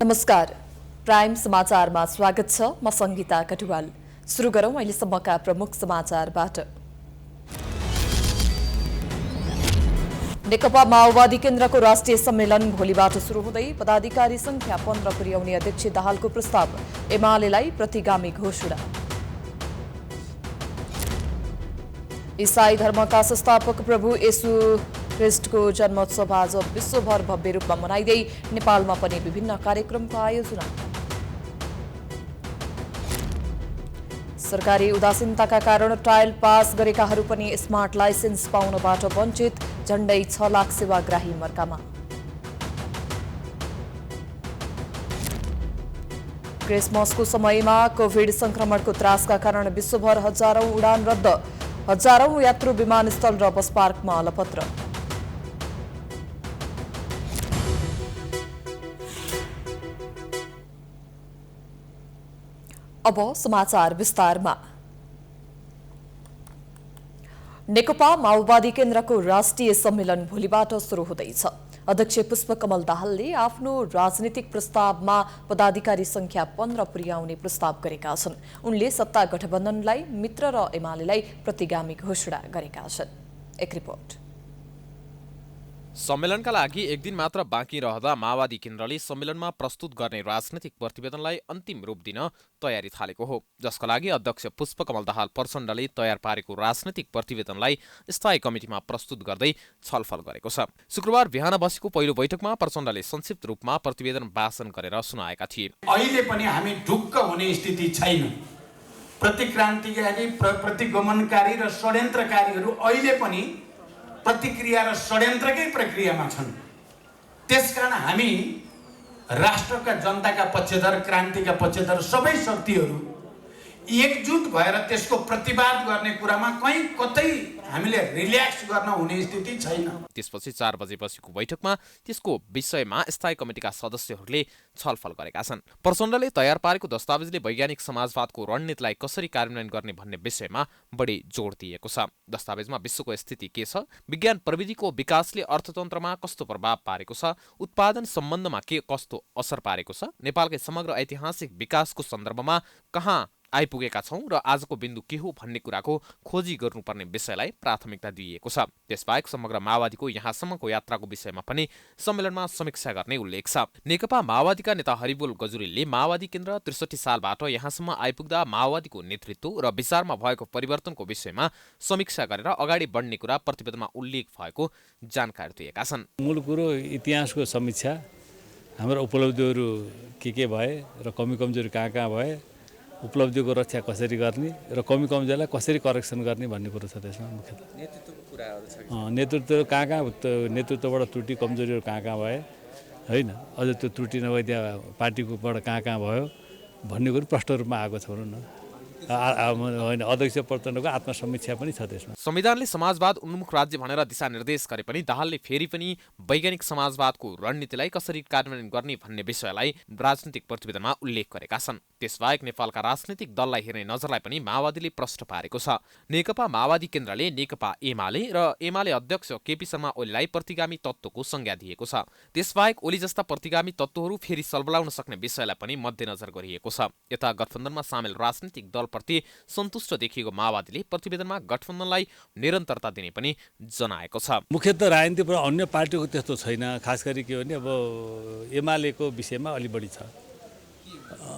नमस्कार, प्राइम समाचारमा स्वागत छ। म संगीता कटुवाल। सुरु गरौं अहिलेसम्मका प्रमुख समाचारबाट। नेकपा माओवादी केन्द्रको राष्ट्रिय सम्मेलन भोलिबाट सुरु हुँदै पदाधिकारी संख्या 15 पुर्याउने अध्यक्ष दाहालको प्रस्ताव, एमालेलाई प्रतिगामी घोषणा। ईसाई धर्मका संस्थापक प्रभु येशू ख्रिस्टको जन्मोत्सव आज विश्वभर भव्य रूपमा मनाइँदै नेपालमा पनि विभिन्न कार्यक्रमको आयोजना। सरकारी उदासीनताका कारण ट्रायल पास गरेकाहरू पनि स्मार्ट लाइसेन्स पाउनबाट वञ्चित, झण्डै 6 लाख सेवाग्राही मर्कामा। क्रिसमसको समयमा कोभिड संक्रमणको त्रासका कारण विश्वभर हजारौं उडान रद्द, हजारौं यात्रु विमानस्थल र बस पार्कमा अलपत्र। अब समाचार विस्तारमा। नेकपा माओवादी केन्द्रको राष्ट्रिय सम्मेलन भोलिबाट सुरु हुँदैछ। अध्यक्ष पुष्पकमल दाहालले आफ्नो राजनीतिक प्रस्तावमा पदाधिकारी संख्या 15 पुर्याउने प्रस्ताव गरेका छन्। उनले सत्ता गठबन्धनलाई मित्र र एमालेलाई प्रतिगामी घोषणा गरेका छन्। एक रिपोर्ट। सम्मेलनका लागि एक दिन मात्र बाँकी रहँदा माओवादी केन्द्रले सम्मेलनमा प्रस्तुत गर्ने राजनैतिक प्रतिवेदनलाई अन्तिम रूप दिन तयारी थालेको हो, जसका लागि अध्यक्ष पुष्पकमल दाहाल प्रचण्डले तयार पारेको राजनैतिक प्रतिवेदनलाई स्थायी कमिटीमा प्रस्तुत गर्दै छलफल गरेको छ। शुक्रबार बिहान बसेको पहिलो बैठकमा प्रचण्डले संक्षिप्त रूपमा प्रतिवेदन वाचन गरेर सुनाएका थिए। अहिले पनि हामी ढुक्क हुने स्थिति छैन। प्रतिक्रान्तिकारी, प्रतिगमनकारी र षड्यन्त्रकारीहरू अहिले पनि प्रतिक्रिया र षड्यन्त्रकै प्रक्रियामा छन्। त्यसकारण हामी राष्ट्रका जनताका पक्षधर, क्रान्तिका पक्षधर सबै शक्तिहरू एकजुट भएर त्यसको प्रतिवाद गर्ने कुरामा कहीँ कतै हामीले रिल्याक्स गर्न हुने स्थिति छैन। त्यसपछि 4 बजे बसेको बैठकमा त्यसको विषयमा स्थायी कमिटीका सदस्यहरूले छलफल गरेका छन्। प्रचण्डले तयार पारेको दस्तावेजले वैज्ञानिक समाजवादको रणनीतिलाई कसरी कार्यान्वयन गर्ने भन्ने विषयमा बढी जोड दिएको छ। दस्तावेजमा विश्वको स्थिति के छ, विज्ञान प्रविधिको विकासले अर्थतन्त्रमा कस्तो प्रभाव पारेको छ, उत्पादन सम्बन्धमा के कस्तो असर पारेको छ, नेपालकै समग्र ऐतिहासिक विकासको सन्दर्भमा कहाँ आइपुगेका छौं र आजको बिन्दु के हो भन्ने कुराको खोजी गर्नुपर्ने विषयलाई प्राथमिकता दिइएको छ। त्यसबाहेक समग्र माओवादीको यहाँसम्मको यात्राको विषयमा पनि सम्मेलनमा समीक्षा गर्ने उल्लेख छ। नेकपा माओवादीका नेता हरिबोल गजुरेलले माओवादी केन्द्र 63 सालबाट यहाँसम्म आइपुग्दा माओवादीको नेतृत्व र विचारमा भएको परिवर्तनको विषयमा समीक्षा गरेर अगाडि बढ्ने कुरा प्रतिवेदनमा उल्लेख भएको जानकारी दिएका छन्। मूल कुरो इतिहासको समीक्षा, हाम्रो उपलब्धिहरू के भए र कमी कमजोरी कहाँ भए, उपलब्धिको रक्षा कसरी गर्ने र कमी कमजोरीलाई कसरी करेक्सन गर्ने भन्ने कुरो छ। त्यसमा मुख्यतः नेतृत्वको कुराहरू छ। नेतृत्व नेतृत्वबाट त्रुटि कमजोरीहरू कहाँ भए, होइन, अझ त्यो त्रुटि नभए त्यहाँ पार्टीकोबाट कहाँ भयो भन्ने कुरो प्रष्ट रूपमा आएको छ। भनौँ न, होइन, अध्यक्ष प्रचण्डको आत्मसमीक्षा पनि छ त्यसमा। संविधानले समाजवाद उन्मुख राज्य भनेर दिशानिर्देश गरे पनि दाहालले फेरि पनि वैज्ञानिक समाजवादको रणनीतिलाई कसरी कार्यान्वयन गर्ने भन्ने विषयलाई राजनीतिक प्रतिवेदनमा उल्लेख गरेका छन्। त्यसबाहेक नेपालका राजनीतिक दललाई हेर्ने नजरलाई पनि माओवादीले प्रश्न पारेको छ। नेकपा माओवादी केन्द्रले नेकपा एमाले र एमाले अध्यक्ष केपी शर्मा ओलीलाई प्रतिगामी तत्त्वको संज्ञा दिएको छ। त्यसबाहेक ओली जस्ता प्रतिगामी तत्त्वहरू फेरि सल्बलाउन सक्ने विषयलाई पनि मध्यनजर गरिएको छ। यता गठबन्धनमा सामेल राजनीतिक दलप्रति सन्तुष्ट देखिएको माओवादीले प्रतिवेदनमा गठबन्धनलाई निरन्तरता दिने पनि जनाएको छ। मुख्यतः राजनीति पर अन्य पार्टीको त्यस्तो छैन। खास गरी के भने अब एमालेको विषयमा अलि बढी छ।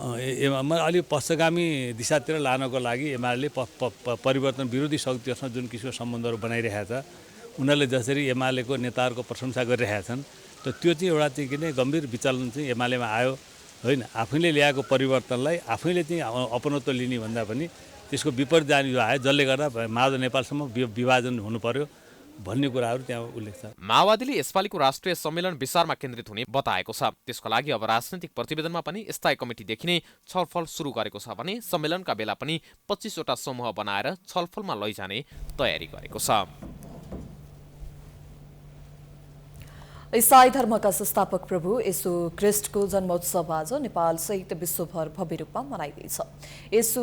अलि पश्चगामी दिशातिर लानको लागि एमाले परिवर्तन विरोधी शक्तिहरूसँग जुन किसिमको सम्बन्धहरू बनाइरहेका छ, उनीहरूले जसरी एमालेको नेताहरूको प्रशंसा गरिरहेका छन्, त त्यो चाहिँ एउटा चाहिँ किन गम्भीर विचलन चाहिँ एमालेमा आयो, होइन। आफैले ल्याएको परिवर्तनलाई आफैले चाहिँ अपनत्व लिने भन्दा पनि त्यसको विपरीत जाने जो आयो, जसले गर्दा माओवादी नेपालसम्म विभाजन हुनु पर्यो भन्ने कुराहरू त्यहाँ उल्लेख छ। माओवादीले यसपालिको राष्ट्रिय सम्मेलन विचारमा केन्द्रित हुने बताएको छ। त्यसको लागि अब राजनीतिक प्रतिवेदनमा पनि स्थायी कमिटीदेखि नै छलफल सुरु गरेको छ भने सम्मेलनका बेला पनि 25 वटा समूह बनाएर छलफलमा लैजाने तयारी गरेको छ। ईसाई धर्मका संस्थापक प्रभु येशू ख्रिस्टको जन्मोत्सव आज नेपाल सहित विश्वभर भव्य रूपमा मनाइँदैछ। येशू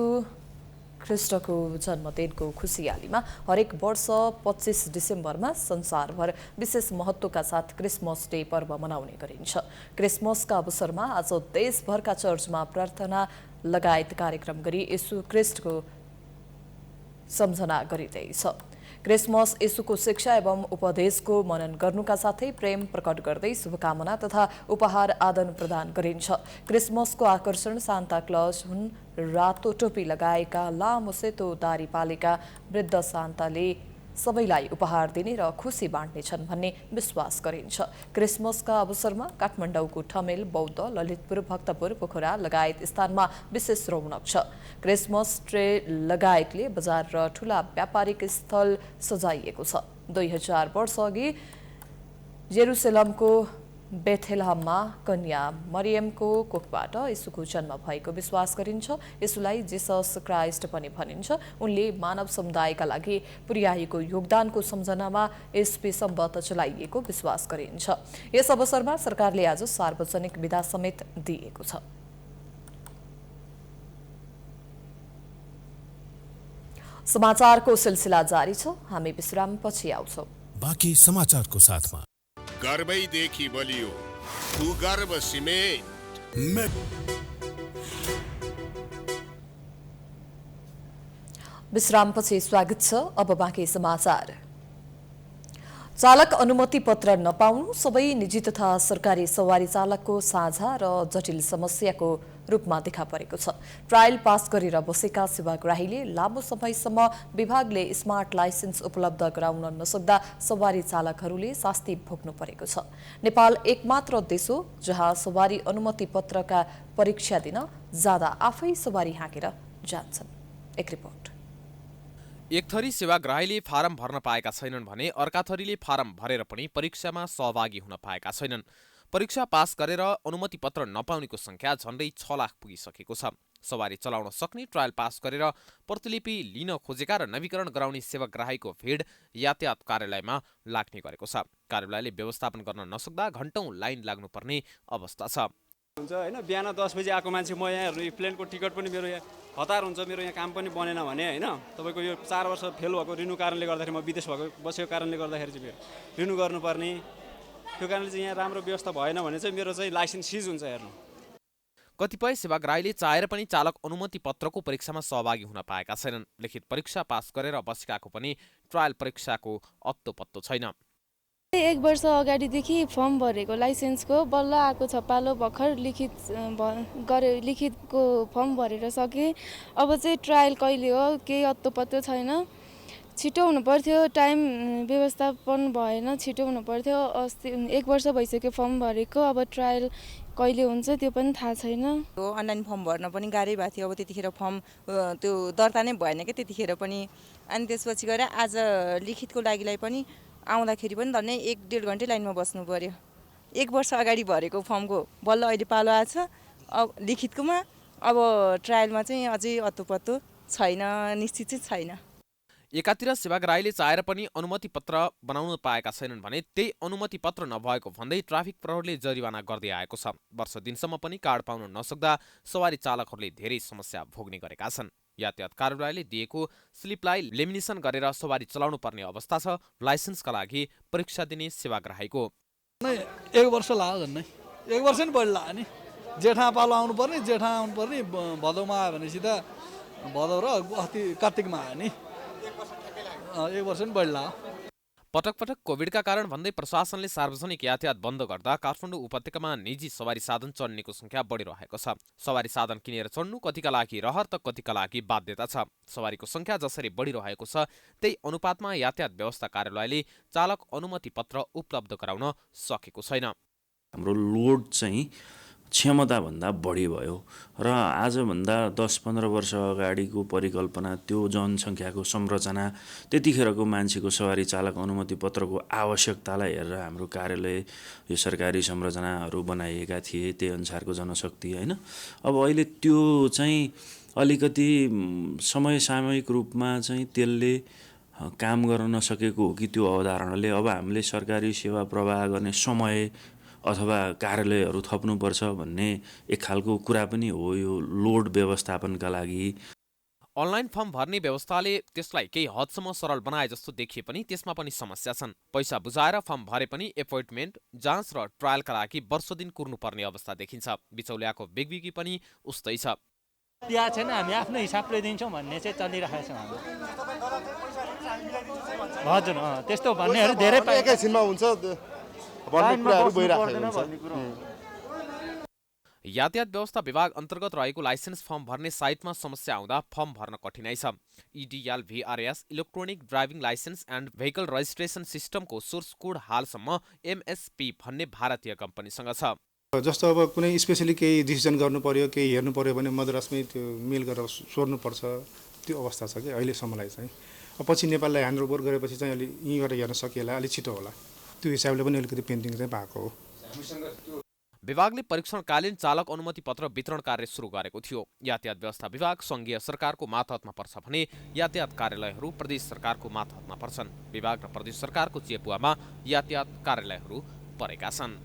ख्रीष्टको जन्मदिनको खुसियालीमा हरेक वर्ष 25 डिसेम्बरमा संसारभर विशेष महत्त्वका साथ क्रिसमस डे पर्व मनाउने गरिन्छ। क्रिसमसका अवसरमा आज देशभरका चर्चमा प्रार्थना लगायत कार्यक्रम गरी येशू ख्रीष्टको सम्झना गरिँदैछ। क्रिसमस येशूको शिक्षा एवं उपदेशको मनन गर्नुका साथै प्रेम प्रकट गर्दै शुभकामना तथा उपहार आदान प्रदान गरिन्छ। क्रिसमसको आकर्षण सान्ता क्लज हुन्। रातो टोपी लगाएका लामो सेतो दारी पालेका वृद्ध सान्ताले सबैलाई उपहार दिने र खुसी बाँड्नेछन् भन्ने विश्वास गरिन्छ। क्रिसमसका अवसरमा काठमाडौँको ठमेल, बौद्ध, ललितपुर, भक्तपुर, पोखरा लगायत स्थानमा विशेष रौनक छ। क्रिसमस ट्रे लगायतले बजार र ठूला व्यापारिक स्थल सजाइएको छ। 2000 वर्ष अघि जेरुसलेमको बेथेलहममा कन्या मरियमको कोखबाट येशूको जन्म भएको विश्वास गरिन्छ। येशूलाई जिसस क्राइस्ट पनि भनिन्छ। उनले मानव समुदायका लागि पुर्याएको योगदानको सम्झनामा एसपी सम्बत चलाइएको विश्वास गरिन्छ। यस अवसरमा सरकारले आज सार्वजनिक बिदा समेत दिएको छ। समाचारको सिलसिला जारी छ। हामी विश्रामपछि आउँछौँ। बाँकी समाचारको साथमा गर्वैदेखि बलियो भूगर्भ सिमेन्ट। विश्रामपछि स्वागत छ। अब बाँकी समाचार। चालक अनुमति पत्र नपाउनु सबै निजी तथा सरकारी सवारी चालकको साझा र जटिल समस्याको रूपमा देखा परेको छ। ट्रायल पास गरेर बसेका सेवाग्राहीले लामो समयसम्म विभागले स्मार्ट लाइसेन्स उपलब्ध गराउन नसक्दा सवारी चालकहरूले शास्ति भोग्नु परेको छ। नेपाल एकमात्र देश हो जहाँ सवारी अनुमति पत्रका परीक्षा दिन जाँदा आफै सवारी हाँकेर जान्छन्। एक रिपोर्ट। एक थरी सेवाग्राहीले फारम भर्न पाएका छैनन् भने अर्का थरीले फारम भरेर पनि परीक्षामा सहभागी हुन पाएका छैनन्। परीक्षा पास गरेर अनुमति पत्र नपाउनेको संख्या झन्डै 6 लाख पुगिसकेको छ। सवारी चलाउन सक्ने ट्रायल पास गरेर प्रतिलिपि लिन खोजेका र नवीकरण गराउने सेवाग्राहीको भिड यातायात कार्यालयमा लाग्ने गरेको छ। कार्यालयले व्यवस्थापन गर्न नसक्दा घण्टौं लाइन लाग्नुपर्ने अवस्था छ। हुन्छ हैन, बिहान 10 बजे आएको मान्छे म यहाँ प्लेनको टिकट पनि मेरो यहाँ हतार हुन्छ, मेरो यहाँ काम पनि बनेन भने हैन, तपाईको यो 4 वर्ष फेल भएको रिन्यू कारणले गर्दाखेरि म विदेश बसेको कारणले गर्दाखेरि चाहिँ रिन्यू गर्नुपर्ने, त्यो कारणले चाहिँ यहाँ राम्रो व्यवस्था भएन भने चाहिँ मेरो चाहिँ लाइसेन्स सिज हुन्छ। हेर्नु, कतिपय सेवाग्राहीले चाहेर पनि चालक अनुमति पत्रको परीक्षामा सहभागी हुन पाएका छैनन्। लिखित परीक्षा पास गरेर बसेकाको पनि ट्रायल परीक्षाको अत्तो पत्तो छैन। 1 वर्ष अगाडिदेखि फर्म भरेको लाइसेन्सको बल्ल आएको छ। पालो भर्खर लिखितको फर्म भरेर सकेँ। अब चाहिँ ट्रायल कहिले हो केही अत्तो पत्तो छैन। छिटो हुनु पर्थ्यो, टाइम व्यवस्थापन भएन, छिटो हुनु पर्थ्यो। अस्ति 1 वर्ष भइसक्यो फर्म भरेको, अब ट्रायल कहिले हुन्छ त्यो पनि थाहा छैन। अनलाइन फर्म भर्न पनि गाह्रै भएको थियो। अब त्यतिखेर फर्म त्यो दर्ता नै भएन क्या त्यतिखेर पनि। अनि त्यसपछि गएर आज लिखितको लागिलाई पनि आउँदाखेरि पनि धन्नै 1-1.5 घन्टा लाइनमा बस्नु पर्यो। 1 वर्ष अगाडि भरेको फर्मको बल्ल अहिले पालो आएको छ। अब लिखितकोमा अब ट्रायलमा चाहिँ अझै अत्तो-पत्तो छैन, निश्चित चाहिँ छैन। एकातिर सेवाग्राहीले चाहेर पनि अनुमति पत्र बनाउन पाएका छैनन् भने त्यही अनुमति पत्र नभएको भन्दै ट्राफिक प्रहरीले जरिवाना गर्दै आएको छ। वर्ष दिनसम्म पनि कार्ड पाउन नसक्दा सवारी चालकहरूले धेरै समस्या भोग्ने गरेका छन्। यातायात कार्यालयले दिएको स्लिपलाई लेमिनेसन गरेर सवारी चलाउनु पर्ने अवस्था छ। लाइसेन्सका लागि परीक्षा दिने सेवाग्राहीको 1 वर्ष लाग्यो, झन्डै 1 वर्ष नि बढी लाग्यो नि। जेठा पालो आउनुपर्ने, जेठा आउनुपर्ने भदौमा आयो भनेपछि त भदौ र अस्ति कार्तिकमा आयो नि। 1 वर्ष नि बढी लाग्यो। पटक पटक कोभिडका कारण भन्दै प्रशासनले सार्वजनिक यातायात बन्द गर्दा काठमाडौँ उपत्यकामा निजी सवारी साधन चढ्नेको संख्या बढिरहेको छ। सवारी साधन किनेर चढ्नु कतिका लागि रहर त कतिका लागि बाध्यता छ। सवारीको संख्या जसरी बढिरहेको छ त्यही अनुपातमा यातायात व्यवस्था कार्यालयले चालक अनुमति पत्र उपलब्ध गराउन सकेको छैन। हाम्रो लोड चाहिँ क्षमताभन्दा बढी भयो र आजभन्दा 10-15 वर्ष अगाडिको परिकल्पना, त्यो जनसङ्ख्याको संरचना, त्यतिखेरको मान्छेको सवारी चालक अनुमति पत्रको आवश्यकतालाई हेरेर हाम्रो कार्यालय यो सरकारी संरचनाहरू बनाइएका थिए, त्यही अनुसारको जनशक्ति होइन। अब अहिले त्यो चाहिँ अलिकति समयसामयिक रूपमा चाहिँ त्यसले काम गर्न नसकेको हो कि त्यो अवधारणाले अब हामीले सरकारी सेवा प्रवाह गर्ने समय अथवा कार्यालयहरू थप्नुपर्छ भन्ने एक खालको कुरा पनि हो यो लोड व्यवस्थापनका लागि। अनलाइन फर्म भर्ने व्यवस्थाले त्यसलाई केही हदसम्म सरल बनाए जस्तो देखिए पनि त्यसमा पनि समस्या छन्। पैसा बुझाएर फर्म भरे पनि एपोइन्टमेन्ट, जाँच र ट्रायलका लागि वर्षदिन कुर्नुपर्ने अवस्था देखिन्छ। बिचौलियाको बिगबिगी पनि उस्तै छ। त्यहाँ छैन, हामी आफ्नो हिसाबले दिन्छौँ भन्ने चाहिँ चलिरहेको छ हाम्रो। हजुर त्यस्तो भन्नेहरू धेरै एकैछिनमा हुन्छ भन्ने कुराहरू भइरहेको हुन्छ। यातायात व्यवस्था विभाग अन्तर्गत रहेको लाइसेन्स फर्म भर्ने साइटमा समस्या आउँदा फर्म भर्न कठिनाइ छ। EDL-VRS electronic driving licence and vehicle registration सिस्टमको सोर्स कोड हालसम्म MSP भन्ने भारतीय कम्पनीसँग छ। जस्तो अब कुनै स्पेसली केही डिसिजन गर्नु पर्यो, केही हेर्नु पर्यो भने मद्रासमै त्यो मेल गरेर सोध्नुपर्छ, त्यो अवस्था छ कि अहिलेसम्मलाई चाहिँ। पछि नेपाललाई ह्यान्डओभर गरेपछि चाहिँ अलि यहीँबाट हेर्न सकिएला, अलिक छिटो होला, त्यो हिसाबले पनि अलिकति पेन्डिङ चाहिँ भएको हो। विभागले परीक्षणकालीन चालक अनुमति पत्र वितरण कार्य सुरु गरेको थियो। यातायात व्यवस्था विभाग सङ्घीय सरकारको मातहतमा पर्छ भने यातायात कार्यालयहरू प्रदेश सरकारको मातहतमा पर्छन्। विभाग र प्रदेश सरकारको चेपुवामा यातायात कार्यालयहरू परेका छन्।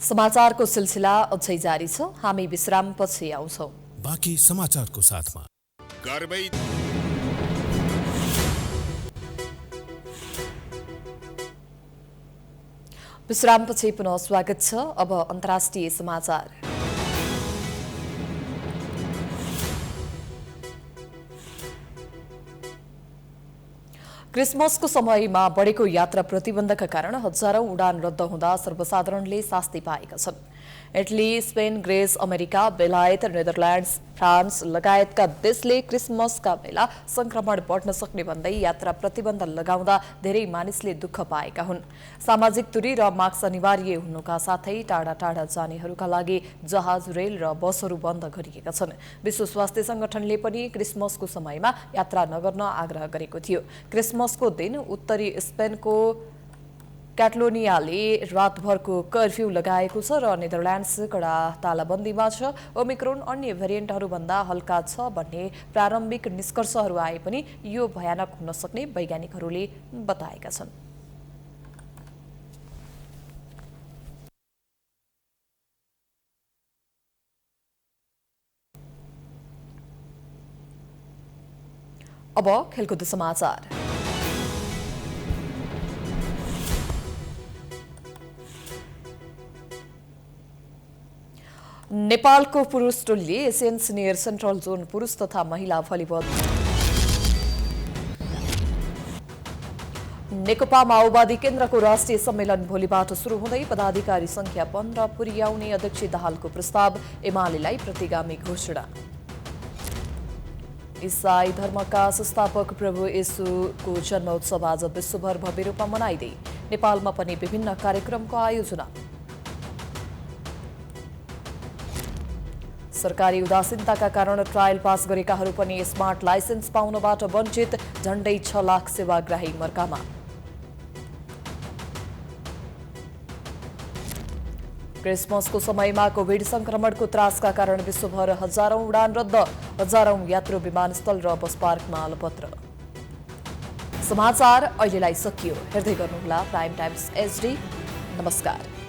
समाचारको सिलसिला अझै जारी छ, हामी विश्रामपछि आउँछौँ। बाँकी समाचारको साथमा विश्रामपछि पुनः स्वागत छ। अब अन्तर्राष्ट्रिय समाचार। क्रिसमसको समयमा बढेको यात्रा प्रतिबन्धका कारण हजारौं उडान रद्द हुँदा सर्वसाधारणले शास्ति पाएका छन्। इटली, स्पेन, ग्रिस, अमेरिका, बेलायत, नेदरल्यान्ड्स, फ्रान्स लगायतका देशले क्रिसमसका बेला संक्रमण बढ्न सक्ने भन्दै यात्रा प्रतिबन्ध लगाउँदा धेरै मानिसले दुःख पाएका हुन्। सामाजिक दूरी र मास्क अनिवार्य हुनुका साथै टाढा टाढा जानेहरूका लागि जहाज, रेल र बसहरू बन्द गरिएका छन्। विश्व स्वास्थ्य संगठनले पनि क्रिसमसको समयमा यात्रा नगर्न आग्रह गरेको थियो। क्रिसमसको दिन उत्तरी स्पेनको क्याटलोनियाले रातभरको कर्फ्यू लगाएको छ र नेदरल्यान्ड्स कडा तालाबन्दीमा छ। ओमिक्रोन अन्य भेरिएन्टहरूभन्दा हल्का छ भन्ने प्रारम्भिक निष्कर्षहरू आए पनि यो भयानक हुन सक्ने वैज्ञानिकहरूले बताएका छन्। अब खेलकुद समाचार। नेपालको पुरुष टोलीले एसियन सिनियर सेन्ट्रल जोन पुरुष तथा महिला भलिबल नेकपा माओवादी केन्द्रको राष्ट्रिय सम्मेलन भोलिबाट सुरु हुँदै पदाधिकारी संख्या 15 पुर्याउने अध्यक्ष दाहालको प्रस्ताव, एमालेलाई प्रतिगामी घोषणा। इसाई धर्मका संस्थापक प्रभु येशूको जन्मोत्सव आज विश्वभर भव्य रूपमा मनाइँदै नेपालमा पनि विभिन्न कार्यक्रमको आयोजना। सरकारी उदासीनताका कारण ट्रायल पास गरेकाहरू पनि स्मार्ट लाइसेन्स पाउनबाट वञ्चित, झण्डै 6 लाख सेवाग्राही मर्कामा। क्रिसमसको समयमा कोभिड संक्रमणको त्रासका कारण विश्वभर हजारौं उडान रद्द, हजारौं यात्रु विमानस्थल र बस पार्कमा अलपत्र। समाचार अहिलेलाई सकियो। हेर्दै गर्नुहोला प्राइम टाइम्स HD। नमस्कार।